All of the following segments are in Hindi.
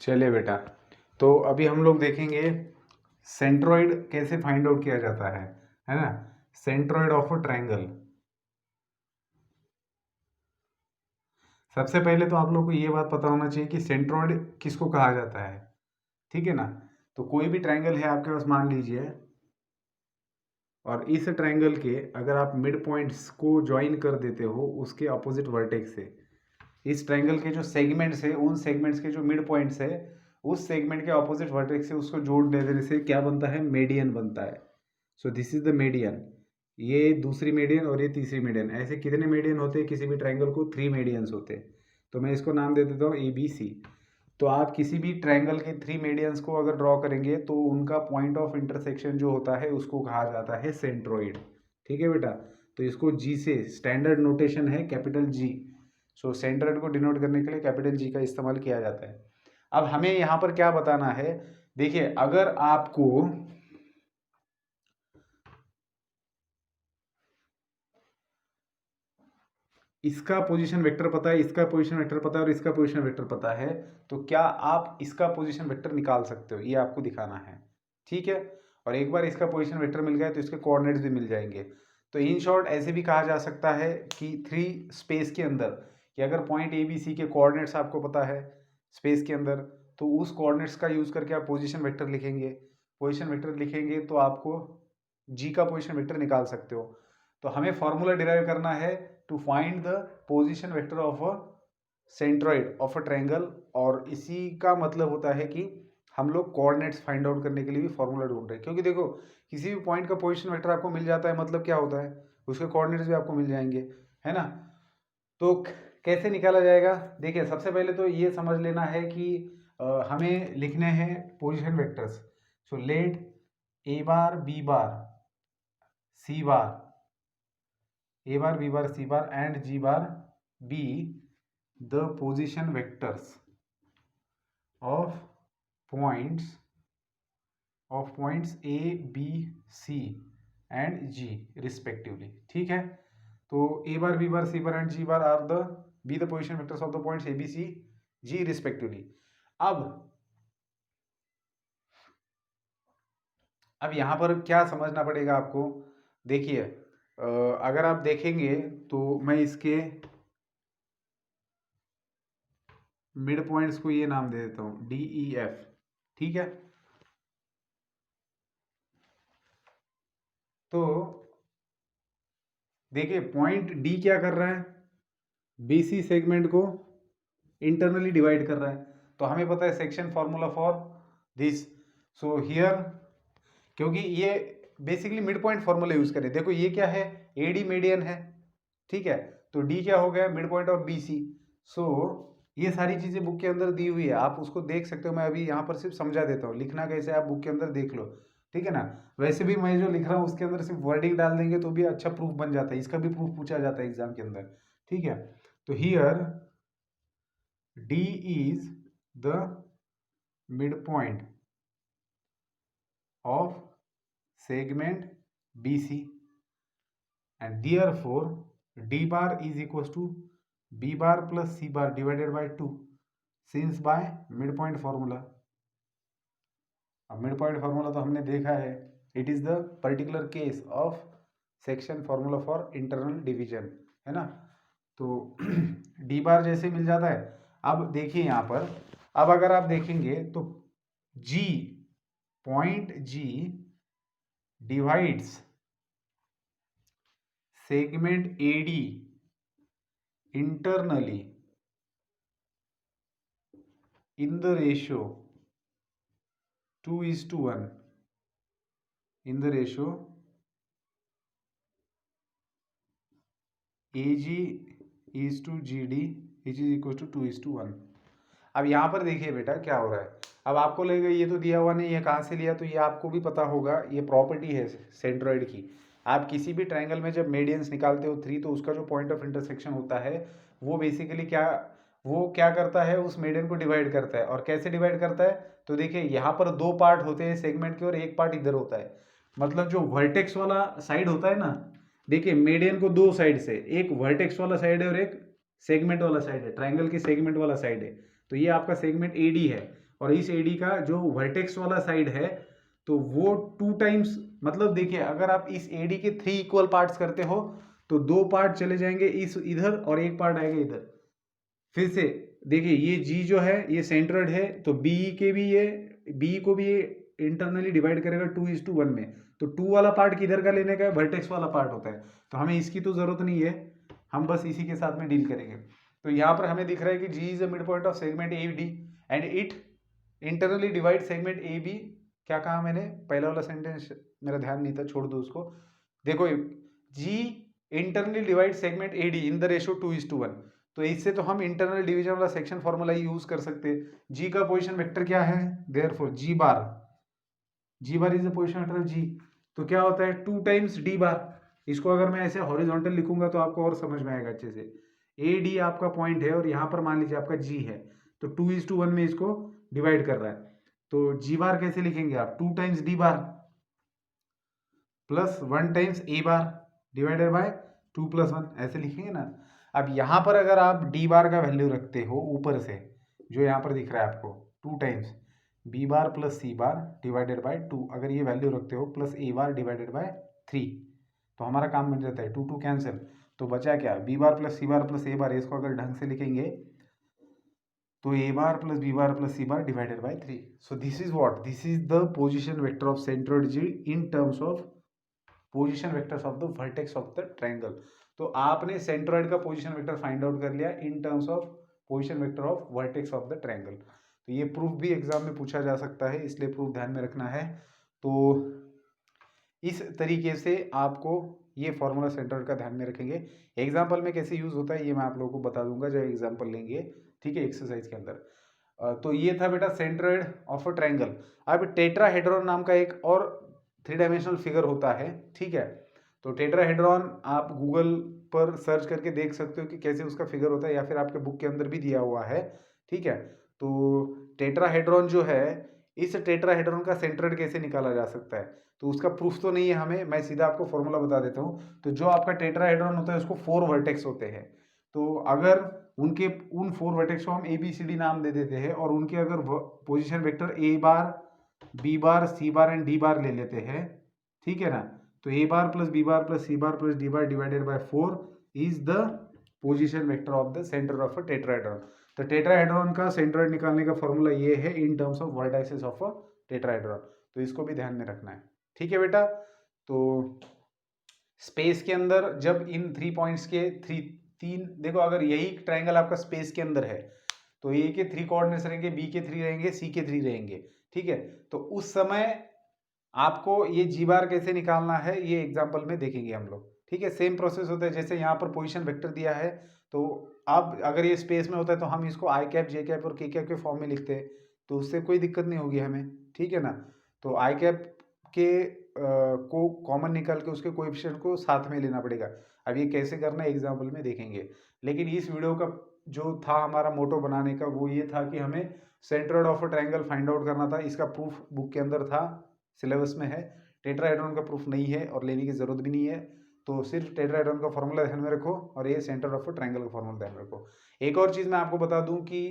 चलिए बेटा, तो अभी हम लोग देखेंगे सेंट्रोइड कैसे फाइंड आउट किया जाता है ना। Centroid of a triangle. सबसे पहले तो आप लोग को ये बात पता होना चाहिए कि सेंट्रोइड किसको कहा जाता है, ठीक है ना। तो कोई भी ट्रायंगल है आपके पास, मान लीजिए, और इस ट्रायंगल के अगर आप मिड पॉइंट्स को ज्वाइन कर देते हो उसके अपोजिट वर्टेक्स से, इस ट्रायंगल के जो सेगमेंट्स है उन सेगमेंट्स के जो मिड पॉइंट्स है उस सेगमेंट के ऑपोजिट वर्टेक्स से उसको जोड़ देने से क्या बनता है, मीडियन बनता है। सो दिस इज द मीडियन। ये दूसरी मीडियन और ये तीसरी मीडियन। ऐसे कितने मीडियन होते हैं किसी भी ट्रायंगल को? 3 मीडियंस होते हैं। तो मैं इसको नाम दे देता हूँ ABC। तो आप किसी भी ट्रायंगल के 3 मीडियंस को अगर ड्रॉ करेंगे तो उनका पॉइंट ऑफ इंटरसेक्शन जो होता है उसको कहा जाता है सेंट्रोइड। ठीक है बेटा, तो इसको G से, स्टैंडर्ड नोटेशन है कैपिटल G। सो सेंट्रोइड को डिनोट करने के लिए कैपिटल G का इस्तेमाल किया जाता है। अब हमें यहाँ पर क्या बताना है, देखिए, अगर आपको इसका पोजीशन वेक्टर पता है, इसका पोजीशन वेक्टर पता है और इसका पोजीशन वेक्टर पता है, तो क्या आप इसका पोजीशन वेक्टर निकाल सकते हो, ये आपको दिखाना है। ठीक है, और एक बार इसका पोजीशन वेक्टर मिल गया तो इसके कोऑर्डिनेट्स भी मिल जाएंगे। तो इन शॉर्ट ऐसे भी कहा जा सकता है कि 3 स्पेस के अंदर, कि अगर पॉइंट ABC के कोऑर्डिनेट्स आपको पता है स्पेस के अंदर, तो उस कोऑर्डिनेट्स का यूज करके आप पोजीशन वेक्टर लिखेंगे। पोजीशन वेक्टर लिखेंगे तो आपको G का पोजीशन वेक्टर निकाल सकते हो। तो हमें फॉर्मूला डिराइव करना है to find the position vector of a centroid of a triangle, और इसी का मतलब होता है कि हम लोग कोऑर्डिनेट्स फाइंड आउट करने के लिए भी फॉर्मूला ढूंढ रहे हैं। क्योंकि देखो, किसी भी पॉइंट का पोजीशन वेक्टर आपको मिल जाता है मतलब क्या होता है, उसके कोऑर्डिनेट्स भी आपको मिल जाएंगे, है ना। तो कैसे निकाला जाएगा? देखिए, सबसे पहले तो ये समझ लेना है कि हमें लिखने हैं position vectors. So let A bar B bar C bar, A bar B bar C bar and G bar be the position vectors of points A, B, C and G respectively। ठीक है, तो A bar B bar C bar and G bar are the be the position vectors of the points A, B, C, G respectively। अब यहाँ पर क्या समझना पड़ेगा आपको, देखिए, अगर आप देखेंगे तो मैं इसके मिड पॉइंट्स को ये नाम दे देता हूँ DEF। ठीक है, तो देखिए पॉइंट D क्या कर रहा है, BC सेगमेंट को इंटरनली डिवाइड कर रहा है। तो हमें पता है section formula for this. So here, क्योंकि ये basically mid point formula use करें। देखो ये क्या है, AD मीडियन है, ठीक है, तो D क्या हो गया, मिड पॉइंट ऑफ BC। सो ये सारी चीजें बुक के अंदर दी हुई है, आप उसको देख सकते हो। मैं अभी यहाँ पर सिर्फ समझा देता हूँ, लिखना कैसे आप बुक के अंदर देख लो, ठीक है ना। वैसे भी मैं जो लिख रहा हूँ उसके अंदर सिर्फ वर्डिंग डाल देंगे तो भी अच्छा प्रूफ बन जाता है, इसका भी प्रूफ पूछा जाता है एग्जाम के अंदर। ठीक है, तो here D is the midpoint of segment BC and therefore D bar is equals to B bar plus C bar divided by 2 since by midpoint formula। अब midpoint formula तो हमने देखा है, it is the particular case of section formula for internal division, है ना। तो D बार जैसे मिल जाता है। अब देखिए यहाँ पर, अब अगर आप देखेंगे तो G, point G divides segment AD internally in the ratio 2:1, in the ratio AG is to GD which is equal to 2:1। अब यहाँ पर देखिए बेटा क्या हो रहा है। अब आपको लगेगा ये तो दिया हुआ नहीं, ये कहाँ से लिया, तो ये आपको भी पता होगा, ये प्रॉपर्टी है सेंट्रोइड की। आप किसी भी ट्रायंगल में जब मीडियंस निकालते हो 3, तो उसका जो पॉइंट ऑफ इंटरसेक्शन होता है वो बेसिकली क्या करता है, उस मीडियन को डिवाइड करता है। और कैसे डिवाइड करता है, तो देखिए यहाँ पर 2 पार्ट होते हैं सेगमेंट के और एक पार्ट इधर होता है। मतलब जो वर्टेक्स वाला साइड होता है ना, देखिए मीडियन को 2 साइड से, एक वर्टेक्स वाला साइड है और एक सेगमेंट वाला साइड है, ट्रायंगल के सेगमेंट वाला साइड है। तो ये आपका सेगमेंट AD है और इस एडी का जो वर्टेक्स वाला साइड है तो वो 2 टाइम्स, मतलब देखिए अगर आप इस एडी के 3 इक्वल पार्ट्स करते हो तो 2 पार्ट चले जाएंगे इस इधर और एक पार्ट आएगा इधर। फिर से देखिए ये जी जो है ये सेंट्रोइड है, तो बी के भी ये बी को भी ये इंटरनली डिवाइड करेगा 2:1 में। तो 2 वाला पार्ट किधर का लेने का है, वर्टेक्स वाला पार्ट होता है, तो हमें इसकी तो जरूरत नहीं है, हम बस इसी के साथ में डील करेंगे। तो यहाँ पर हमें दिख रहा है कि G is the midpoint of segment A D and it internally divide segment A B. क्या कहा मैंने, पहला वाला सेंटेंस मेरा ध्यान नहीं था, छोड़ दो उसको। देखो G internally divide segment A D in the ratio 2:1, तो इससे तो हम इंटरनल डिवीजन वाला सेक्शन फॉर्मूला यूज कर सकते हैं। जी का पोजीशन वेक्टर क्या है, therefore G bar is the position vector of G, तो क्या होता है 2 टाइम्स डी बार। इसको अगर मैं ऐसे हॉरिजॉन्टल लिखूंगा तो आपको और समझ में आएगा अच्छे से। ए डी आपका पॉइंट है और यहाँ पर मान लीजिए आपका जी है, तो 2:1 में इसको डिवाइड कर रहा है, तो जी बार कैसे लिखेंगे आप, 2 times D bar plus 1 times A bar divided by 2 + 1, ऐसे लिखेंगे ना। अब यहाँ पर अगर आप डी बार का वैल्यू रखते हो ऊपर से, जो यहाँ पर दिख रहा है आपको 2 times B bar plus C bar divided by 2, अगर ये वैल्यू रखते हो plus A bar divided by 3, तो हमारा काम बन जाता है 2 2 कैंसिल, तो बचा क्या, B bar plus C bar plus A bar. इसको अगर ढंग से लिखेंगे तो A bar plus B bar plus C bar divided by 3। So this is what, this is the position vector of centroid G in terms of position vectors of the vertex of the triangle. तो आपने सेंट्रोइड का पोजीशन वेक्टर फाइंड आउट कर लिया इन terms of position vector of vertex of the triangle. तो ये प्रूफ भी एग्जाम में पूछा जा सकता है, इसलिए प्रूफ ध्यान में रखना है। तो इस तरीके से आपको ये फॉर्मूला सेंट्रोइड का ध्यान में रखेंगे। एग्जाम्पल में कैसे यूज होता है ये मैं आप लोगों को बता दूंगा जब एग्जाम्पल लेंगे, ठीक है, एक्सरसाइज के अंदर। तो ये था बेटा सेंट्रोइड ऑफ अ ट्रायंगल। अब टेट्राहेड्रॉन नाम का एक और 3 डायमेंशनल फिगर होता है, ठीक है। तो टेट्राहेड्रॉन आप गूगल पर सर्च करके देख सकते हो कि कैसे उसका फिगर होता है, या फिर आपके बुक के अंदर भी दिया हुआ है, ठीक है। तो टेट्राहेड्रॉन जो है, इस टेट्राहेड्रॉन का सेंट्रोइड कैसे निकाला जा सकता है, तो उसका प्रूफ तो नहीं है हमें, मैं सीधा आपको फॉर्मूला बता देता हूँ। तो जो आपका टेट्राहेड्रॉन होता है उसको 4 वर्टेक्स होते हैं, तो अगर उनके उन 4 वर्टेक्स को हम ए बी सी डी नाम दे देते हैं और उनके अगर position vector A bar B bar C bar and D bar ले लेते हैं, ठीक है ना, तो A bar plus B bar plus C bar plus D bar divided by 4 is the position vector of the centre of a tetrahedron. तो टेट्राहेड्रॉन का सेंट्रोइड निकालने का फॉर्मूला ये है in terms of vertices of a tetrahedron, तो इसको भी ध्यान में रखना है, ठीक है बेटा। तो स्पेस के अंदर जब इन 3 पॉइंट्स के 3 देखो, अगर यही ट्रायंगल आपका स्पेस के अंदर है तो ए के 3 कोऑर्डिनेट्स रहेंगे, बी के 3 रहेंगे, सी के 3 रहेंगे, ठीक है। तो उस समय आपको ये जी बार कैसे निकालना है ये एग्जाम्पल में देखेंगे हम लोग, ठीक है। सेम प्रोसेस होता है, जैसे यहाँ पर पोजीशन वेक्टर दिया है, तो अब अगर ये स्पेस में होता है तो हम इसको आई कैप जे कैप और के कैप के फॉर्म में लिखते हैं, तो उससे कोई दिक्कत नहीं होगी हमें, ठीक है ना। तो आई कैप के को कॉमन निकाल के उसके कोएफिशिएंट को साथ में लेना पड़ेगा। अब ये कैसे करना है एग्जाम्पल में देखेंगे, लेकिन इस वीडियो का जो था हमारा मोटो बनाने का वो ये था कि हमें centroid of a triangle find out करना था। इसका प्रूफ बुक के अंदर था, सिलेबस में है। टेट्राहेड्रॉन का प्रूफ नहीं है और लेने की जरूरत भी नहीं है, तो सिर्फ टेट्राहेड्रॉन का फॉर्मूला ध्यान में रखो और ये सेंटर ऑफ अ ट्रायंगल का फॉर्मूला ध्यान में रखो। एक और चीज़ मैं आपको बता दूं कि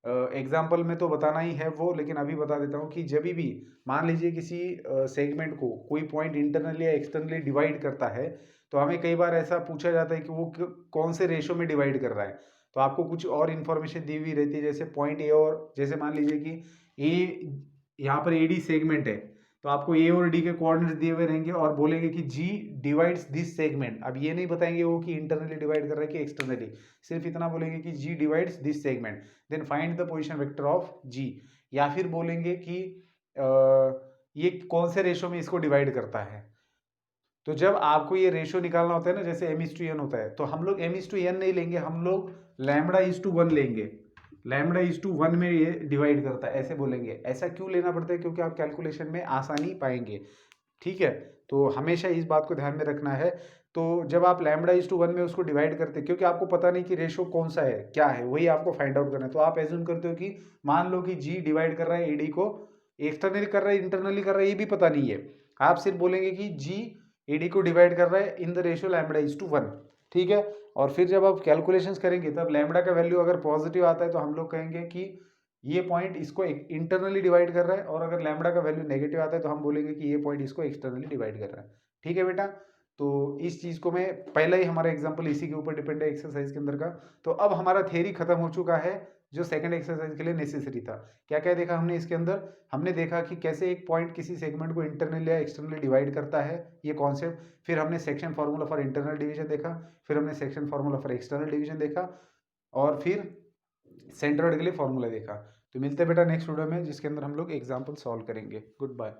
एग्जाम्पल में तो बताना ही है वो, लेकिन अभी बता देता हूँ कि जब भी मान लीजिए किसी सेगमेंट को कोई पॉइंट इंटरनली या एक्सटर्नली डिवाइड करता है, तो हमें कई बार ऐसा पूछा जाता है कि वो कौन से रेशो में डिवाइड कर रहा है, तो आपको कुछ और इन्फॉर्मेशन दी हुई रहती है, जैसे पॉइंट ए और जैसे मान लीजिए कि ए यहाँ पर ए डी सेगमेंट है, तो आपको ए और डी के कोऑर्डिनेट्स दिए हुए रहेंगे और बोलेंगे कि जी डिवाइड्स दिस सेगमेंट। अब ये नहीं बताएंगे वो कि इंटरनली डिवाइड कर रहा है कि एक्सटर्नली, सिर्फ इतना बोलेंगे कि G divides this segment, then find the position vector of G. या फिर बोलेंगे कि ये कौन से रेशो में इसको डिवाइड करता है। तो जब आपको ये रेशो निकालना होता है ना, जैसे m/n होता है, तो हम लोग m/n नहीं लेंगे, हम लोग λ/1 लेंगे। λ/1 में ये डिवाइड करता है, ऐसे बोलेंगे। ऐसा क्यों लेना पड़ता है, क्योंकि आप कैलकुलेशन में आसानी पाएंगे, ठीक है। तो हमेशा इस बात को ध्यान में रखना है। तो जब आप λ/1 में उसको डिवाइड करते हैं, क्योंकि आपको पता नहीं कि रेशो कौन सा है, क्या है, वही आपको फाइंड आउट करना है। तो आप एज्यूम करते हो कि मान लो कि जी डिवाइड कर रहा है एडी को, एक्सटर्नली कर रहा है इंटरनली कर रहा है ये भी पता नहीं है, आप सिर्फ बोलेंगे कि जी एडी को डिवाइड कर रहा है इन द रेशियो λ/1, ठीक है। और फिर जब आप कैलकुलेशंस करेंगे तब लैम्बडा का वैल्यू अगर पॉजिटिव आता है तो हम लोग कहेंगे कि ये पॉइंट इसको इंटरनली डिवाइड कर रहा है, और अगर लैम्बडा का वैल्यू नेगेटिव आता है तो हम बोलेंगे कि ये पॉइंट इसको एक्सटर्नली डिवाइड कर रहा है। ठीक है बेटा, तो इस चीज़ को मैं पहला ही हमारा एग्जांपल इसी के ऊपर डिपेंड है एक्सरसाइज के अंदर का। तो अब हमारा थ्योरी खत्म हो चुका है जो सेकंड एक्सरसाइज के लिए नेसेसरी था। क्या क्या देखा हमने इसके अंदर? हमने देखा कि कैसे एक पॉइंट किसी सेगमेंट को इंटरनली या एक्सटर्नली डिवाइड करता है, ये कॉन्सेप्ट। फिर हमने section formula for internal division देखा, फिर हमने section formula for external division देखा, और फिर सेंट्रोइड के लिए फॉर्मूला देखा। तो मिलते हैं बेटा नेक्स्ट वीडियो में, जिसके अंदर हम लोग एग्जाम्पल सॉल्व करेंगे। Good bye.